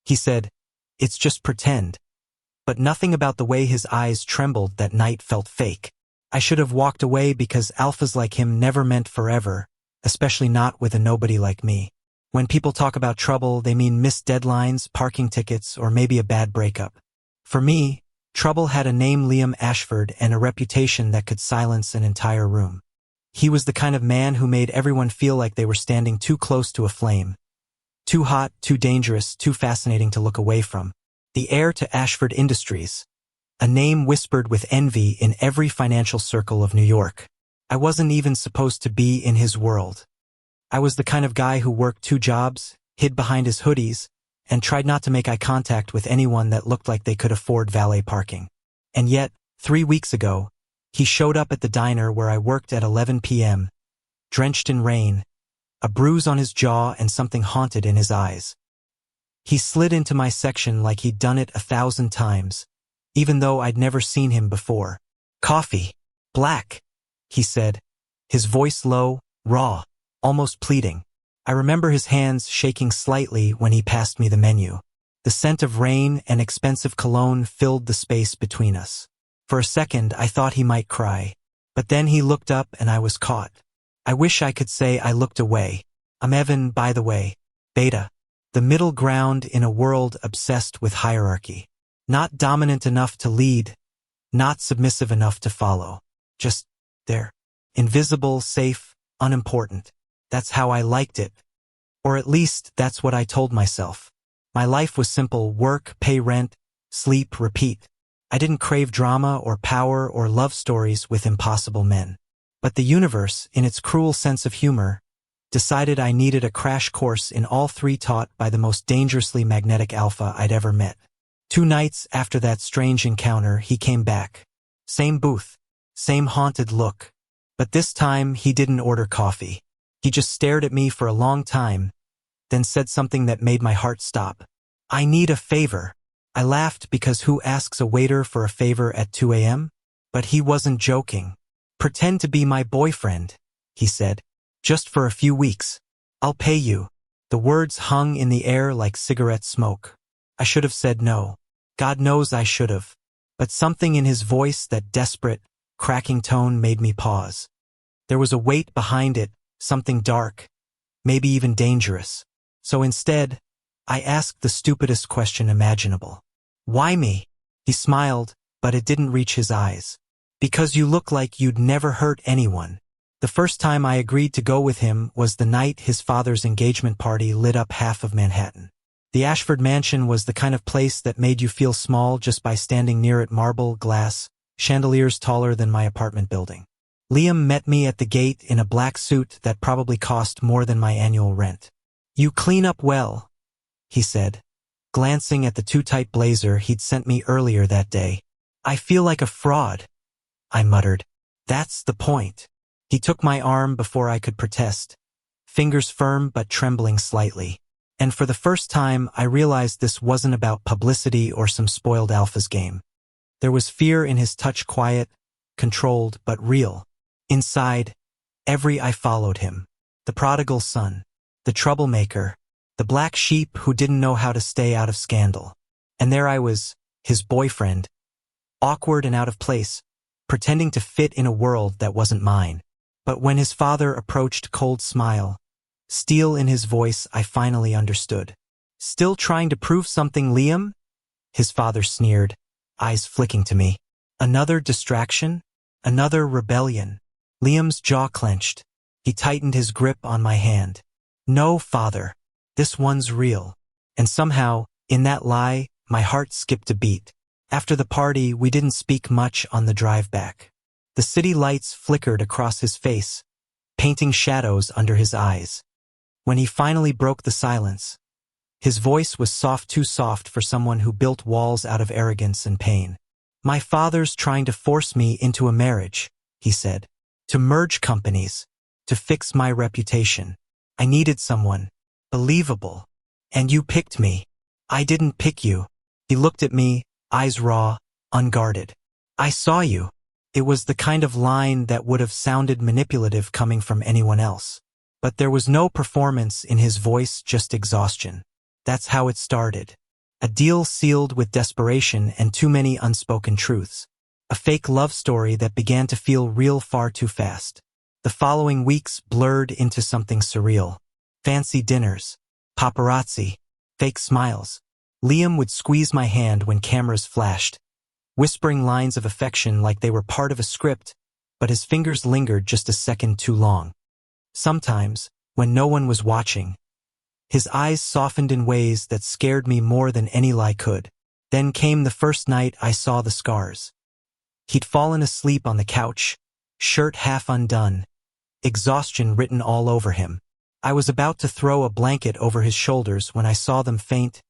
He said, "It's just pretend." But nothing about the way his eyes trembled that night felt fake. I should have walked away because alphas like him never meant forever, especially not with a nobody like me. When people talk about trouble, they mean missed deadlines, parking tickets, or maybe a bad breakup. For me, trouble had a name, Liam Ashford, and a reputation that could silence an entire room. He was the kind of man who made everyone feel like they were standing too close to a flame. Too hot, too dangerous, too fascinating to look away from. The heir to Ashford Industries, a name whispered with envy in every financial circle of New York. I wasn't even supposed to be in his world. I was the kind of guy who worked 2 jobs, hid behind his hoodies, and tried not to make eye contact with anyone that looked like they could afford valet parking. And yet, 3 weeks ago, he showed up at the diner where I worked at 11 p.m., drenched in rain, a bruise on his jaw and something haunted in his eyes. He slid into my section like he'd done it 1,000 times, even though I'd never seen him before. "Coffee. Black," he said, his voice low, raw, almost pleading. I remember his hands shaking slightly when he passed me the menu. The scent of rain and expensive cologne filled the space between us. For a second, I thought he might cry. But then he looked up and I was caught. I wish I could say I looked away. I'm Evan, by the way. Beta. The middle ground in a world obsessed with hierarchy. Not dominant enough to lead, not submissive enough to follow. Just there. Invisible, safe, unimportant. That's how I liked it. Or at least, that's what I told myself. My life was simple: work, pay rent, sleep, repeat. I didn't crave drama or power or love stories with impossible men. But the universe, in its cruel sense of humor, decided I needed a crash course in all 3 taught by the most dangerously magnetic alpha I'd ever met. 2 nights after that strange encounter, he came back. Same booth, same haunted look. But this time, he didn't order coffee. He just stared at me for a long time, then said something that made my heart stop. "I need a favor." I laughed because who asks a waiter for a favor at 2 a.m.? But he wasn't joking. "Pretend to be my boyfriend," he said. "Just for a few weeks. I'll pay you." The words hung in the air like cigarette smoke. I should have said no. God knows I should have. But something in his voice, that desperate, cracking tone, made me pause. There was a weight behind it, something dark, maybe even dangerous. So instead, I asked the stupidest question imaginable. "Why me?" He smiled, but it didn't reach his eyes. "Because you look like you'd never hurt anyone." The first time I agreed to go with him was the night his father's engagement party lit up half of Manhattan. The Ashford Mansion was the kind of place that made you feel small just by standing near it. Marble, glass, chandeliers taller than my apartment building. Liam met me at the gate in a black suit that probably cost more than my annual rent. "You clean up well," he said, glancing at the too tight blazer he'd sent me earlier that day. "I feel like a fraud," I muttered. "That's the point." He took my arm before I could protest, fingers firm but trembling slightly. And for the first time, I realized this wasn't about publicity or some spoiled alpha's game. There was fear in his touch, quiet, controlled, but real. Inside, I followed him. The prodigal son, the troublemaker, the black sheep who didn't know how to stay out of scandal. And there I was, his boyfriend, awkward and out of place, pretending to fit in a world that wasn't mine. But when his father approached, cold smile, steel in his voice, I finally understood. "Still trying to prove something, Liam?" His father sneered, eyes flicking to me. "Another distraction? Another rebellion?" Liam's jaw clenched. He tightened his grip on my hand. "No, father. This one's real." And somehow, in that lie, my heart skipped a beat. After the party, we didn't speak much on the drive back. The city lights flickered across his face, painting shadows under his eyes. When he finally broke the silence, his voice was soft, too soft for someone who built walls out of arrogance and pain. "My father's trying to force me into a marriage," he said. "To merge companies, to fix my reputation. I needed someone believable. And you picked me." "I didn't pick you." He looked at me, eyes raw, unguarded. "I saw you." It was the kind of line that would have sounded manipulative coming from anyone else. But there was no performance in his voice, just exhaustion. "That's how it started," A deal sealed with desperation and too many unspoken truths. A fake love story that began to feel real far too fast. The following weeks blurred into something surreal. Fancy dinners, paparazzi, fake smiles. Liam would squeeze my hand when cameras flashed, whispering lines of affection like they were part of a script, but his fingers lingered just a second too long. Sometimes, when no one was watching, his eyes softened in ways that scared me more than any lie could. Then came the first night I saw the scars. He'd fallen asleep on the couch, shirt half undone, exhaustion written all over him. I was about to throw a blanket over his shoulders when I saw them faint,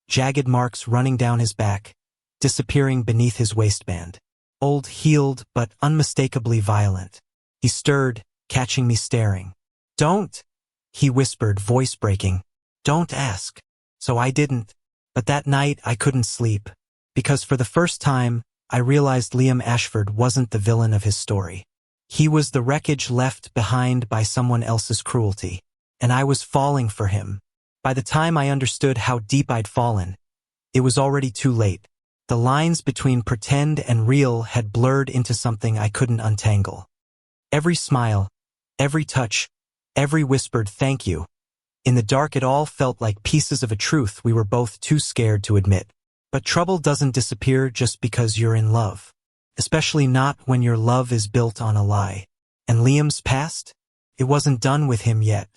jagged marks running down his back, disappearing beneath his waistband. Old, healed, but unmistakably violent. He stirred, catching me staring. "Don't," he whispered, voice breaking. "Don't ask." So I didn't. But that night I couldn't sleep, because for the first time, I realized Liam Ashford wasn't the villain of his story. He was the wreckage left behind by someone else's cruelty. And I was falling for him. By the time I understood how deep I'd fallen, it was already too late. The lines between pretend and real had blurred into something I couldn't untangle. Every smile, every touch, every whispered thank you. In the dark it all felt like pieces of a truth we were both too scared to admit. But trouble doesn't disappear just because you're in love. Especially not when your love is built on a lie. And Liam's past? It wasn't done with him yet.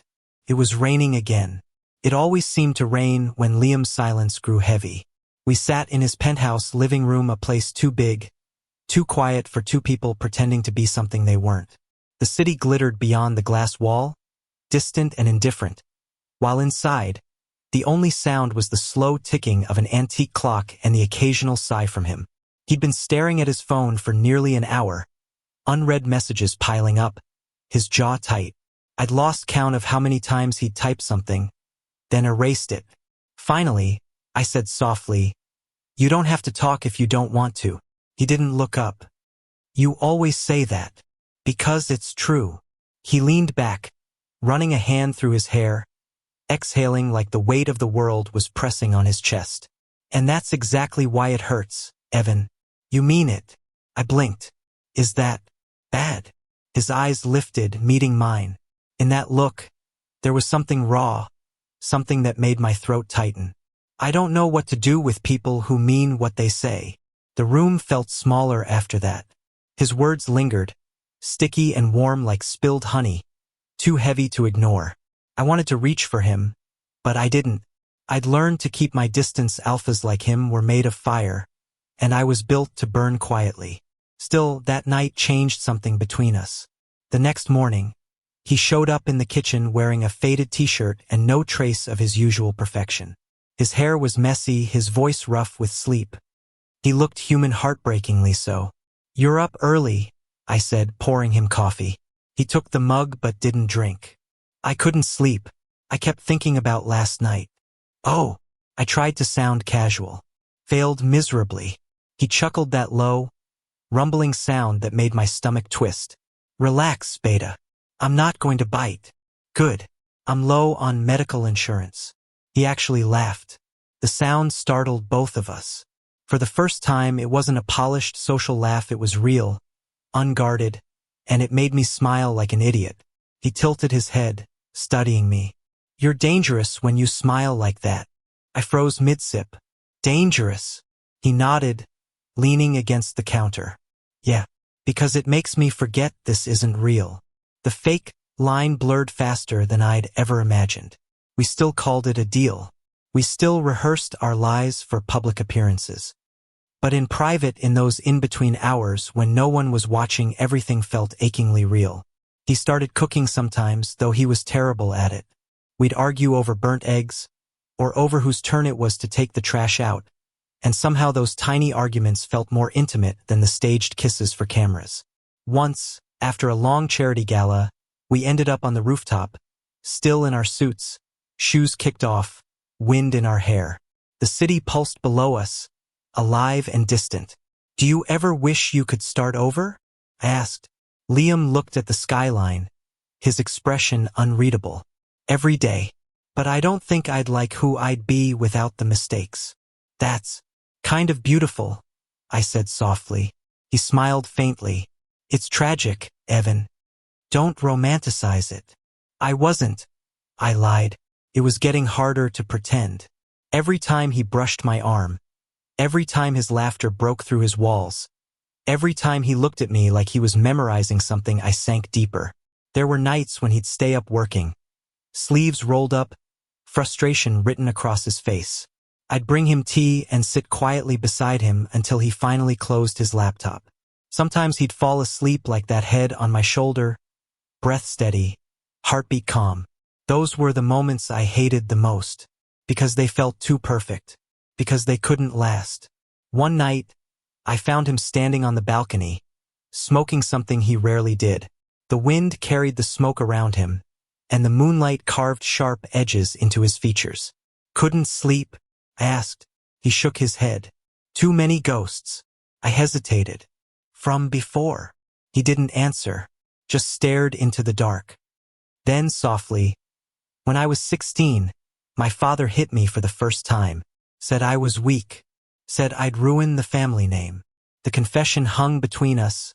It was raining again. It always seemed to rain when Liam's silence grew heavy. We sat in his penthouse living room, a place too big, too quiet for two people pretending to be something they weren't. The city glittered beyond the glass wall, distant and indifferent, while inside, the only sound was the slow ticking of an antique clock and the occasional sigh from him. He'd been staring at his phone for nearly an hour, unread messages piling up, his jaw tight. I'd lost count of how many times he'd typed something, then erased it. Finally, I said softly, "You don't have to talk if you don't want to." He didn't look up. "You always say that." "Because it's true." He leaned back, running a hand through his hair, exhaling like the weight of the world was pressing on his chest. "And that's exactly why it hurts, Evan." "You mean it?" I blinked. "Is that bad?" His eyes lifted, meeting mine. In that look, there was something raw, something that made my throat tighten. I don't know what to do with people who mean what they say. The room felt smaller after that. His words lingered, sticky and warm like spilled honey, too heavy to ignore. I wanted to reach for him, but I didn't. I'd learned to keep my distance. Alphas like him were made of fire, and I was built to burn quietly. Still, that night changed something between us. The next morning, he showed up in the kitchen wearing a faded t-shirt and no trace of his usual perfection. His hair was messy, his voice rough with sleep. He looked human, heartbreakingly so. "You're up early," I said, pouring him coffee. He took the mug but didn't drink. I couldn't sleep. I kept thinking about last night. "Oh," I tried to sound casual. Failed miserably. He chuckled, that low, rumbling sound that made my stomach twist. "Relax, Beta. I'm not going to bite." "Good. I'm low on medical insurance." He actually laughed. The sound startled both of us. For the first time, it wasn't a polished social laugh, it was real, unguarded, and it made me smile like an idiot. He tilted his head, studying me. "You're dangerous when you smile like that." I froze mid-sip. "Dangerous?" He nodded, leaning against the counter. "Yeah, because it makes me forget this isn't real." The fake line blurred faster than I'd ever imagined. We still called it a deal. We still rehearsed our lies for public appearances. But in private, in those in-between hours when no one was watching, everything felt achingly real. He started cooking sometimes, though he was terrible at it. We'd argue over burnt eggs, or over whose turn it was to take the trash out, and somehow those tiny arguments felt more intimate than the staged kisses for cameras. Once, after a long charity gala, we ended up on the rooftop, still in our suits, shoes kicked off, wind in our hair. The city pulsed below us, alive and distant. "Do you ever wish you could start over?" I asked. Liam looked at the skyline, his expression unreadable. "Every day. But I don't think I'd like who I'd be without the mistakes." That's kind of beautiful, I said softly. He smiled faintly. It's tragic, Evan. Don't romanticize it. I wasn't, I lied. It was getting harder to pretend. Every time he brushed my arm, every time his laughter broke through his walls, every time he looked at me like he was memorizing something, I sank deeper. There were nights when he'd stay up working, sleeves rolled up, frustration written across his face. I'd bring him tea and sit quietly beside him until he finally closed his laptop. Sometimes he'd fall asleep like that, head on my shoulder, breath steady, heartbeat calm. Those were the moments I hated the most, because they felt too perfect, because they couldn't last. One night, I found him standing on the balcony, smoking something he rarely did. The wind carried the smoke around him, and the moonlight carved sharp edges into his features. Couldn't sleep? I asked. He shook his head. Too many ghosts. I hesitated. From before. He didn't answer, just stared into the dark. Then softly, when I was 16, my father hit me for the first time, said I was weak, said I'd ruin the family name. The confession hung between us,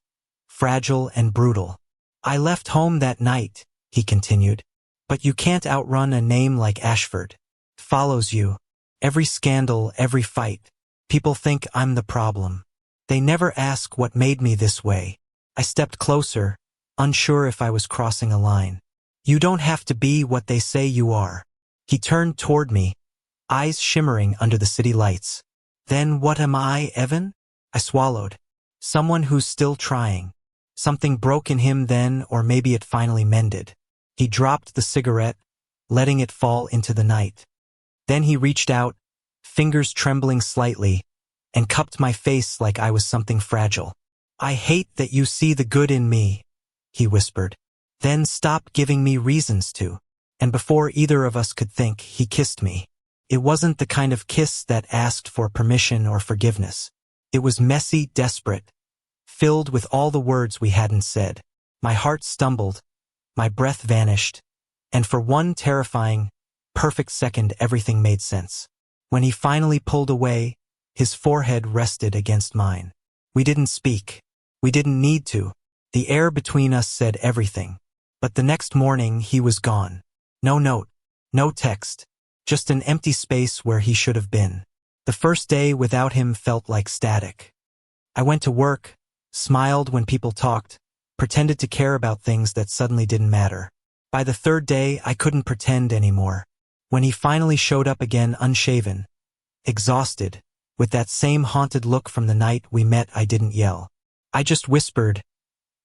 fragile and brutal. I left home that night, he continued. But you can't outrun a name like Ashford. It follows you. Every scandal, every fight. People think I'm the problem. They never ask what made me this way. I stepped closer, unsure if I was crossing a line. You don't have to be what they say you are. He turned toward me, eyes shimmering under the city lights. Then what am I, Evan? I swallowed. Someone who's still trying. Something broke in him then, or maybe it finally mended. He dropped the cigarette, letting it fall into the night. Then he reached out, fingers trembling slightly, and cupped my face like I was something fragile. I hate that you see the good in me, he whispered. Then stop giving me reasons to. And before either of us could think, he kissed me. It wasn't the kind of kiss that asked for permission or forgiveness. It was messy, desperate, filled with all the words we hadn't said. My heart stumbled, my breath vanished, and for one terrifying, perfect second everything made sense. When he finally pulled away, his forehead rested against mine. We didn't speak. We didn't need to. The air between us said everything. But the next morning he was gone. No note, no text, just an empty space where he should have been. The first day without him felt like static. I went to work, smiled when people talked, pretended to care about things that suddenly didn't matter. By the third day, I couldn't pretend anymore. When he finally showed up again, unshaven, exhausted, with that same haunted look from the night we met, I didn't yell. I just whispered,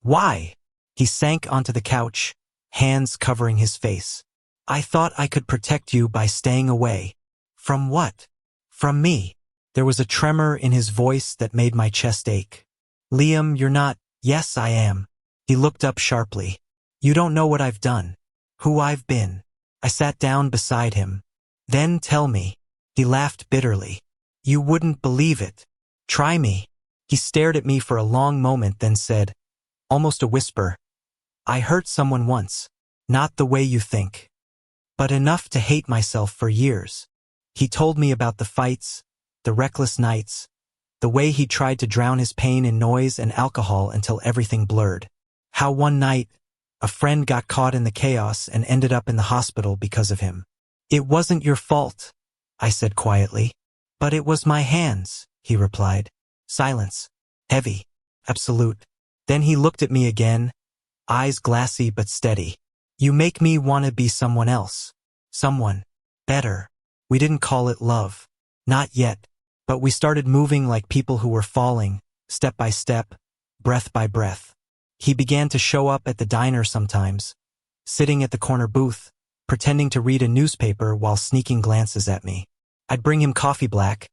"Why?" He sank onto the couch, hands covering his face. I thought I could protect you by staying away. From what? From me. There was a tremor in his voice that made my chest ache. Liam, you're not. Yes, I am. He looked up sharply. You don't know what I've done. Who I've been. I sat down beside him. Then tell me. He laughed bitterly. You wouldn't believe it. Try me. He stared at me for a long moment, then said, almost a whisper, I hurt someone once. Not the way you think. But enough to hate myself for years. He told me about the fights, the reckless nights, the way he tried to drown his pain in noise and alcohol until everything blurred. How one night, a friend got caught in the chaos and ended up in the hospital because of him. It wasn't your fault, I said quietly. But it was my hands, he replied. Silence. Heavy. Absolute. Then he looked at me again, eyes glassy but steady. You make me want to be someone else. Someone better. We didn't call it love. Not yet. But we started moving like people who were falling, step by step, breath by breath. He began to show up at the diner sometimes, sitting at the corner booth, pretending to read a newspaper while sneaking glances at me. I'd bring him coffee black,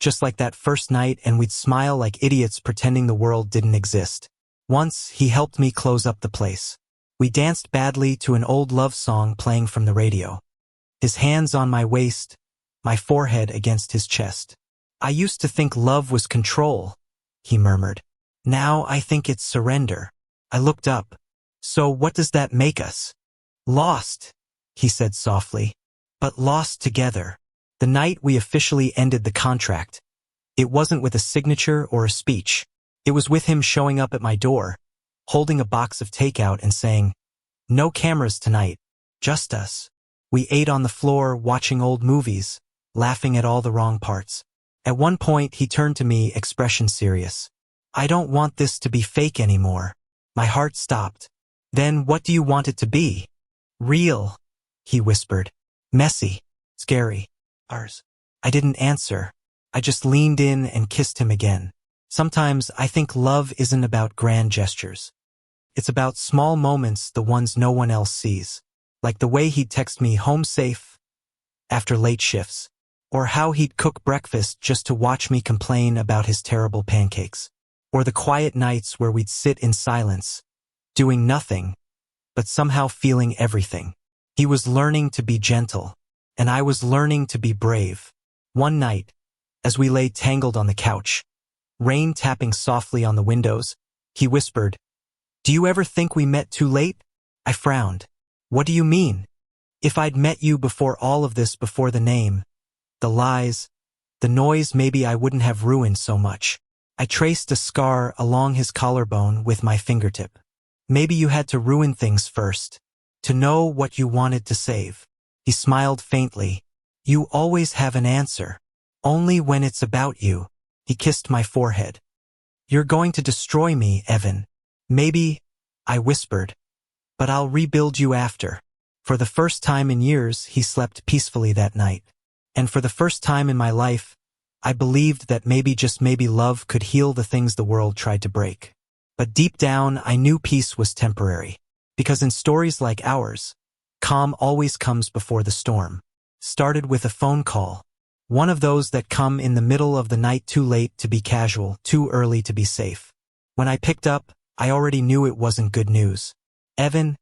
just like that first night, and we'd smile like idiots pretending the world didn't exist. Once, he helped me close up the place. We danced badly to an old love song playing from the radio. His hands on my waist, my forehead against his chest. I used to think love was control, he murmured. Now I think it's surrender. I looked up. So what does that make us? Lost, he said softly. But lost together. The night we officially ended the contract. It wasn't with a signature or a speech. It was with him showing up at my door, holding a box of takeout and saying, "No cameras tonight, just us." We ate on the floor, watching old movies, laughing at all the wrong parts. At one point, he turned to me, expression serious. "I don't want this to be fake anymore." My heart stopped. "Then what do you want it to be?" "Real," he whispered. "Messy. Scary. Ours." I didn't answer. I just leaned in and kissed him again. Sometimes I think love isn't about grand gestures. It's about small moments, the ones no one else sees. Like the way he'd text me home safe after late shifts, or how he'd cook breakfast just to watch me complain about his terrible pancakes, or the quiet nights where we'd sit in silence, doing nothing, but somehow feeling everything. He was learning to be gentle, and I was learning to be brave. One night, as we lay tangled on the couch, rain tapping softly on the windows, he whispered, "Do you ever think we met too late?" I frowned. "What do you mean?" "If I'd met you before all of this, before the name, the lies, the noise, maybe I wouldn't have ruined so much." I traced a scar along his collarbone with my fingertip. "Maybe you had to ruin things first, to know what you wanted to save." He smiled faintly. "You always have an answer. Only when it's about you." He kissed my forehead. "You're going to destroy me, Evan." "Maybe," I whispered, "but I'll rebuild you after." For the first time in years, he slept peacefully that night. And for the first time in my life, I believed that maybe, just maybe, love could heal the things the world tried to break. But deep down, I knew peace was temporary. Because in stories like ours, calm always comes before the storm. Started with a phone call. One of those that come in the middle of the night, too late to be casual, too early to be safe. When I picked up, I already knew it wasn't good news. "Evan,"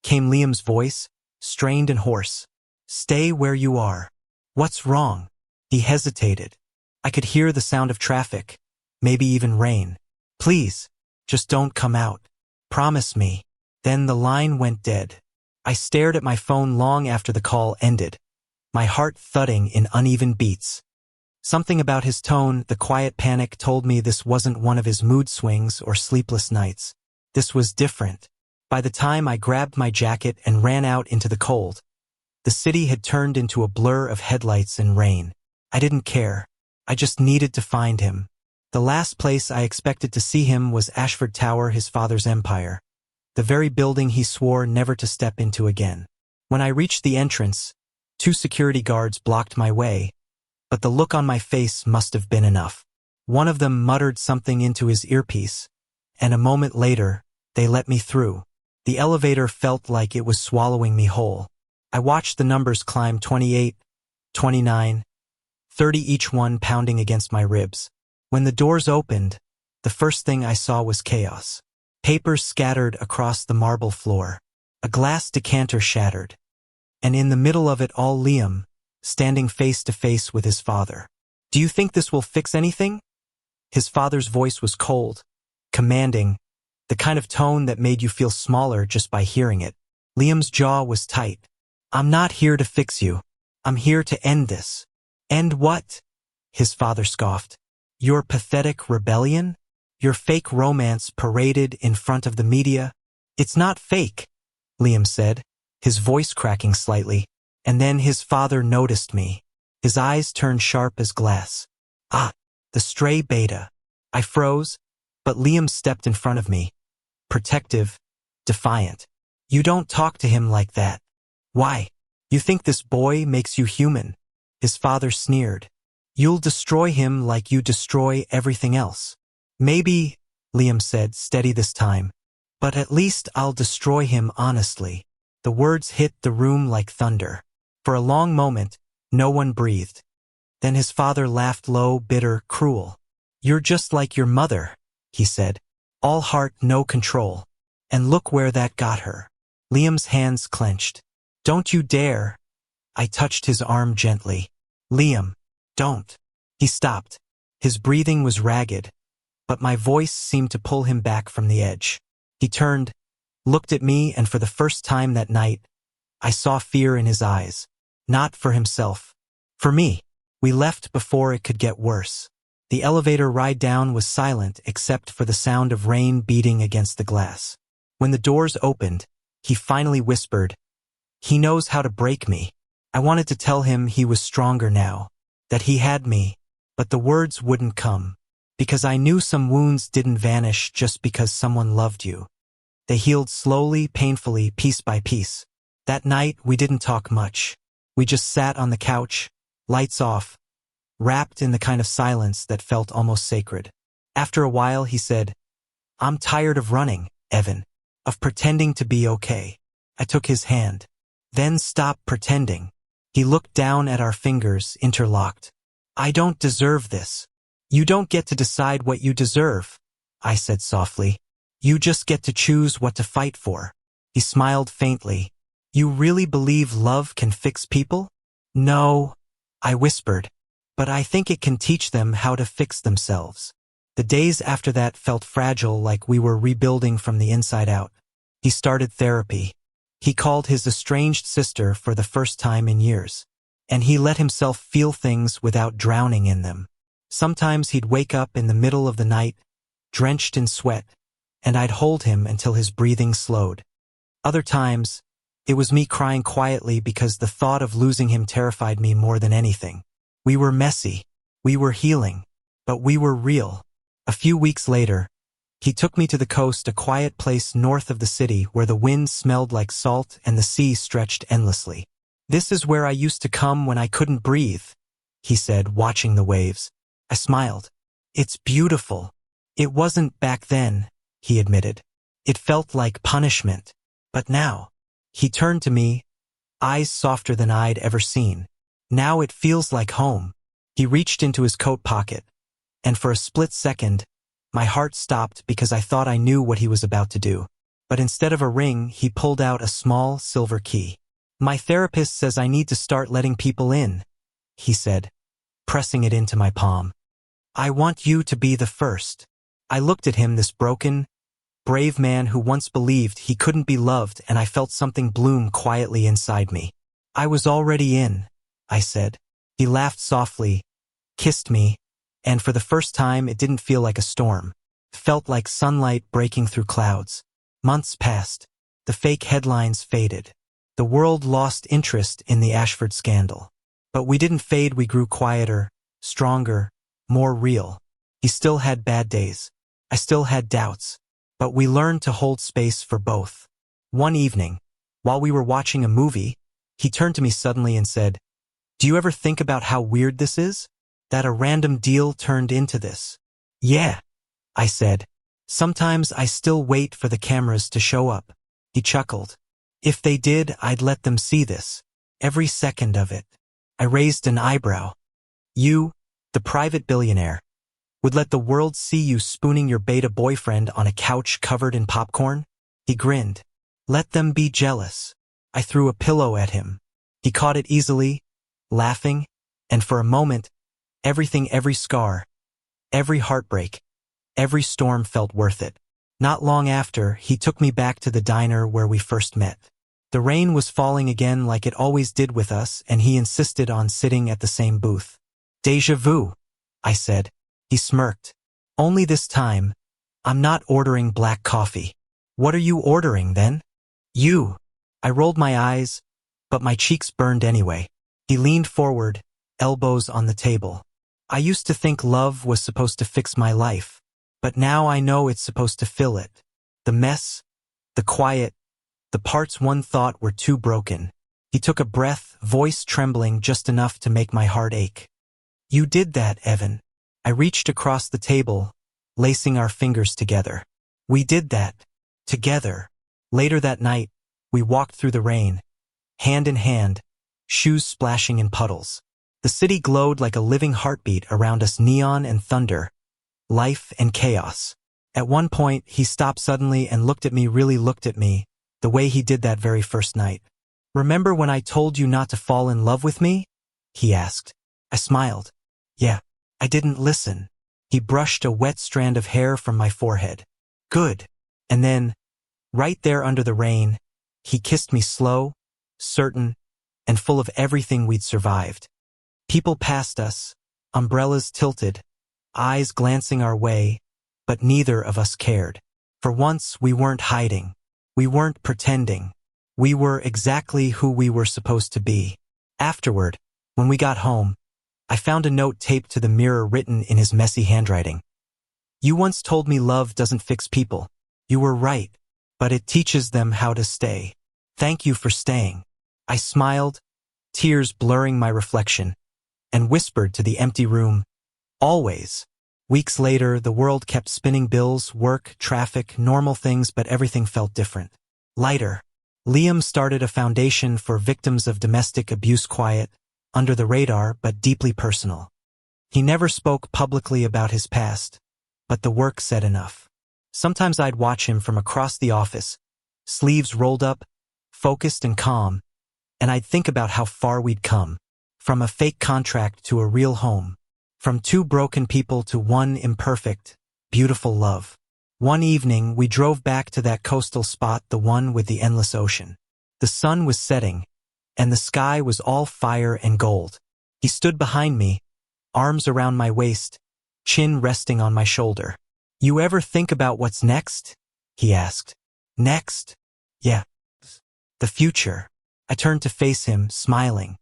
came Liam's voice, strained and hoarse. "Stay where you are." "What's wrong?" He hesitated. I could hear the sound of traffic, maybe even rain. "Please, just don't come out. Promise me." Then the line went dead. I stared at my phone long after the call ended, my heart thudding in uneven beats. Something about his tone, the quiet panic, told me this wasn't one of his mood swings or sleepless nights. This was different. By the time I grabbed my jacket and ran out into the cold, the city had turned into a blur of headlights and rain. I didn't care. I just needed to find him. The last place I expected to see him was Ashford Tower, his father's empire, the very building he swore never to step into again. When I reached the entrance, 2 security guards blocked my way, but the look on my face must have been enough. One of them muttered something into his earpiece, and a moment later, they let me through. The elevator felt like it was swallowing me whole. I watched the numbers climb, 28, 29, 30, each one pounding against my ribs. When the doors opened, the first thing I saw was chaos. Papers scattered across the marble floor. A glass decanter shattered. And in the middle of it all, Liam, standing face to face with his father. "Do you think this will fix anything?" His father's voice was cold, commanding, the kind of tone that made you feel smaller just by hearing it. Liam's jaw was tight. "I'm not here to fix you. I'm here to end this." "End what?" his father scoffed. "Your pathetic rebellion? Your fake romance paraded in front of the media?" "It's not fake," Liam said, his voice cracking slightly. And then his father noticed me. His eyes turned sharp as glass. "Ah, the stray beta." I froze, but Liam stepped in front of me, protective, defiant. "You don't talk to him like that." "Why? You think this boy makes you human?" His father sneered. "You'll destroy him like you destroy everything else." "Maybe," Liam said, steady this time, "but at least I'll destroy him honestly." The words hit the room like thunder. For a long moment, no one breathed. Then his father laughed low, bitter, cruel. "You're just like your mother," he said. "All heart, no control. And look where that got her." Liam's hands clenched. "Don't you dare." I touched his arm gently. "Liam, don't." He stopped. His breathing was ragged, but my voice seemed to pull him back from the edge. He turned, looked at me, and for the first time that night, I saw fear in his eyes. Not for himself, For me, we left before it could get worse. The elevator ride down was silent except for the sound of rain beating against the glass. When the doors opened, he finally whispered, "He knows how to break me." I wanted to tell him he was stronger now, that he had me, but the words wouldn't come, because I knew some wounds didn't vanish just because someone loved you. They healed slowly, painfully, piece by piece. That night, we didn't talk much. We just sat on the couch, lights off, wrapped in the kind of silence that felt almost sacred. After a while, he said, "I'm tired of running, Evan, of pretending to be okay." I took his hand. "Then stop pretending." He looked down at our fingers, interlocked. "I don't deserve this." "You don't get to decide what you deserve," I said softly. "You just get to choose what to fight for." He smiled faintly. "You really believe love can fix people?" "No," I whispered, "but I think it can teach them how to fix themselves." The days after that felt fragile, like we were rebuilding from the inside out. He started therapy. He called his estranged sister for the first time in years. And he let himself feel things without drowning in them. Sometimes he'd wake up in the middle of the night, drenched in sweat, and I'd hold him until his breathing slowed. Other times, it was me crying quietly because the thought of losing him terrified me more than anything. We were messy, we were healing, but we were real. A few weeks later, he took me to the coast, a quiet place north of the city where the wind smelled like salt and the sea stretched endlessly. "This is where I used to come when I couldn't breathe," he said, watching the waves. I smiled. "It's beautiful." "It wasn't back then," he admitted. "It felt like punishment. But now," he turned to me, eyes softer than I'd ever seen. "Now it feels like home." He reached into his coat pocket, and for a split second, my heart stopped because I thought I knew what he was about to do. But instead of a ring, he pulled out a small silver key. "My therapist says I need to start letting people in," he said, pressing it into my palm. "I want you to be the first." I looked at him, this broken, brave man who once believed he couldn't be loved, and I felt something bloom quietly inside me. "I was already in," I said. He laughed softly, kissed me, and for the first time it didn't feel like a storm. It felt like sunlight breaking through clouds. Months passed. The fake headlines faded. The world lost interest in the Ashford scandal. But we didn't fade, we grew quieter, stronger, more real. He still had bad days. I still had doubts. But we learned to hold space for both. One evening, while we were watching a movie, he turned to me suddenly and said, "Do you ever think about how weird this is? That a random deal turned into this?" "Yeah," I said. "Sometimes I still wait for the cameras to show up." He chuckled. "If they did, I'd let them see this. Every second of it." I raised an eyebrow. "You, the private billionaire, would let the world see you spooning your beta boyfriend on a couch covered in popcorn?" He grinned. "Let them be jealous." I threw a pillow at him. He caught it easily, laughing, and for a moment, every scar, every heartbreak, every storm felt worth it. Not long after, he took me back to the diner where we first met. The rain was falling again like it always did with us, and he insisted on sitting at the same booth. "Déjà vu," I said. He smirked. "Only this time, I'm not ordering black coffee." "What are you ordering, then?" "You." I rolled my eyes, but my cheeks burned anyway. He leaned forward, elbows on the table. "I used to think love was supposed to fix my life, but now I know it's supposed to fill it. The mess, the quiet, the parts one thought were too broken." He took a breath, voice trembling just enough to make my heart ache. "You did that, Evan." I reached across the table, lacing our fingers together. "We did that. Together." Later that night, we walked through the rain, hand in hand, shoes splashing in puddles. The city glowed like a living heartbeat around us, neon and thunder, life and chaos. At one point, he stopped suddenly and looked at me, really looked at me, the way he did that very first night. "Remember when I told you not to fall in love with me?" he asked. I smiled. "Yeah, I didn't listen." He brushed a wet strand of hair from my forehead. "Good." And then, right there under the rain, he kissed me slow, certain, and full of everything we'd survived. People passed us, umbrellas tilted, eyes glancing our way, but neither of us cared. For once, we weren't hiding. We weren't pretending. We were exactly who we were supposed to be. Afterward, when we got home, I found a note taped to the mirror written in his messy handwriting. You once told me love doesn't fix people. You were right, but it teaches them how to stay. Thank you for staying. I smiled, tears blurring my reflection, and whispered to the empty room, always. Weeks later, the world kept spinning bills, work, traffic, normal things, but everything felt different. Lighter. Liam started a foundation for victims of domestic abuse, quiet, under the radar, but deeply personal. He never spoke publicly about his past, but the work said enough. Sometimes I'd watch him from across the office, sleeves rolled up, focused and calm, and I'd think about how far we'd come. From a fake contract to a real home. From two broken people to one imperfect, beautiful love. One evening, we drove back to that coastal spot, the one with the endless ocean. The sun was setting, and the sky was all fire and gold. He stood behind me, arms around my waist, chin resting on my shoulder. You ever think about what's next? He asked. Next? Yeah. The future. I turned to face him, smiling.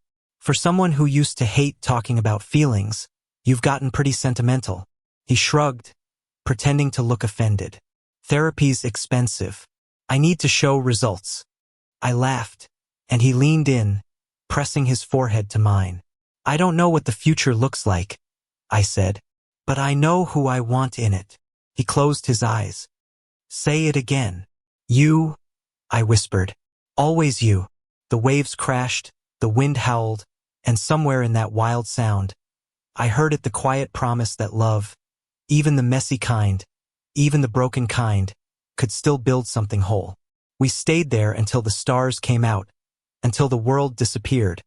For someone who used to hate talking about feelings, you've gotten pretty sentimental. He shrugged, pretending to look offended. Therapy's expensive. I need to show results. I laughed, and he leaned in, pressing his forehead to mine. I don't know what the future looks like, I said, but I know who I want in it. He closed his eyes. Say it again. You, I whispered. Always you. The waves crashed, the wind howled, and somewhere in that wild sound, I heard it, the quiet promise that love, even the messy kind, even the broken kind, could still build something whole. We stayed there until the stars came out, until the world disappeared,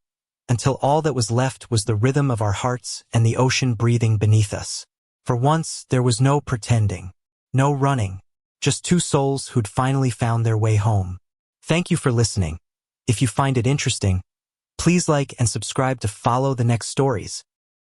until all that was left was the rhythm of our hearts and the ocean breathing beneath us. For once, there was no pretending, no running, just two souls who'd finally found their way home. Thank you for listening. If you find it interesting, please like and subscribe to follow the next stories.